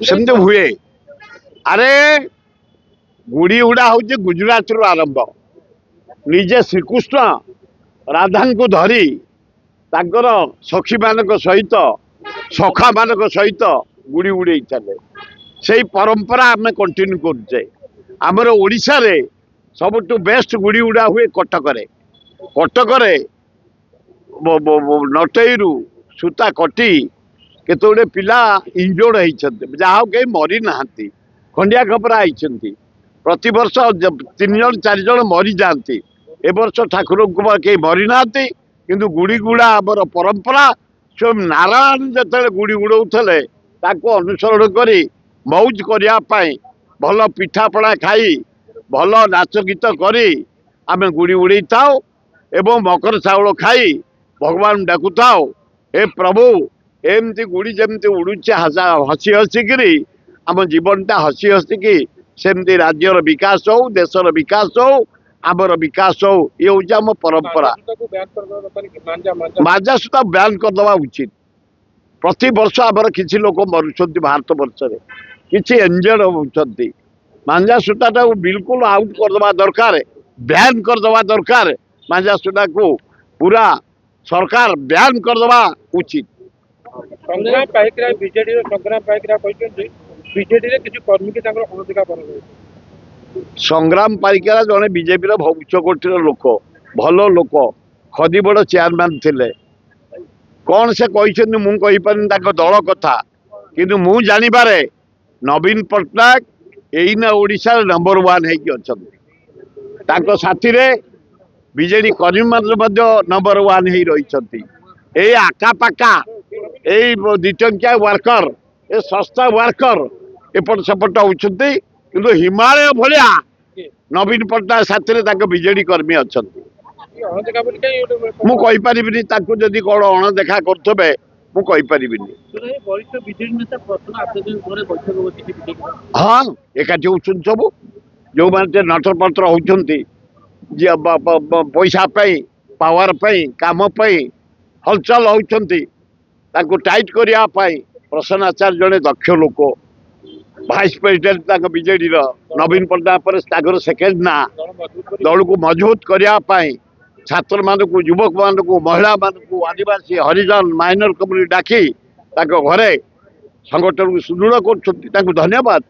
सेमती हुए अरे गुड़ी उड़ा हूँ गुजरात रु आरंभ निजे श्रीकृष्ण राधा को धरी ताकर सखी मान सहित सखा मान सहित गुड़ी उड़े चले से परंपरा आम कंटिन्यू करुचे आमर ओडिशा रे सबुठ बेस्ट गुड़ी उड़ा हुए कटक कटक नटईरू सूता कटी केते गुड़े पिला इंजोर्ड होती जहाँ कहीं मरी ना खंडिया खपरा होती प्रति वर्ष 3 जन 4 जन मरी जाती ए वर्ष ठाकुर को कहीं मरी ना किंतु गुड़ी गुड़ा आमर परंपरा स्वयं नारायण जो गुड़ी उड़ाऊले अनुसरण कर मौज करने भल पिठापड़ा खाई भल नाच गीत करी आम गुड़ी उड़े थाओ एवं मकर चाउल खाई भगवान डाकु थाओ हे प्रभु एमती गुड़ी जमती उड़ुचे हसी हसिकी आम जीवनटा हसी हसिकी सेमती राज्यर विकास हो देशर विकास हो आमर विकास हो ये हूँ आम परंपरा माजा सुता ब्यान करदे उचित प्रति वर्ष आमर किसी लोक मरुंट भारत वर्ष में किसी एंजर्ड होती मांजा सूता बिल्कुल आउट करदे दरकार ब्यान करदे दरकार मांजा सूता को पूरा सरकार ब्यान करदे उचित संग्राम पाइकरा बीजेडी संग्राम पाइकरा बीजेडी रे किसी कर्मी के अनधिकार बन संग्राम पाइकरा जड़े बीजेपी उच्च कोटीर लोक भल लोक खदीबड़ चेयरमैन थिले कौन से कहते मुझे दल कथा किंतु मु जानिबारे नवीन पट्टनायक एइना ओडिशा नंबर 1 होती साथी रे बीजेडी कर्मी मान नंबर 1 हो रही आकापाका यही दिटंकिया वर्कर ए सस्ता वर्कर एपट सेपट होती किंतु हिमालय भाया नवीन पट्टनायक साथी बीजेडी कर्मी अच्छा मुझे जदि कौन अणदेखा करुवे मुझे हाँ एकाठी होती सब जो मैंने नटरपटर होती पैसा पावर काम हलचल होती टाइट करने प्रसन्न आचार्य जड़े दक्ष लोक भाइस प्रेसिडेंट बीजेडी नवीन पट्टनायक सेकेंड ना दल को मजबूत करने छात्र मानक युवक मानक महिला मानक आदिवासी हरिजन माइनर कम्युनिटी डाकी घरे संगठन को सुदृढ़ कर धन्यवाद।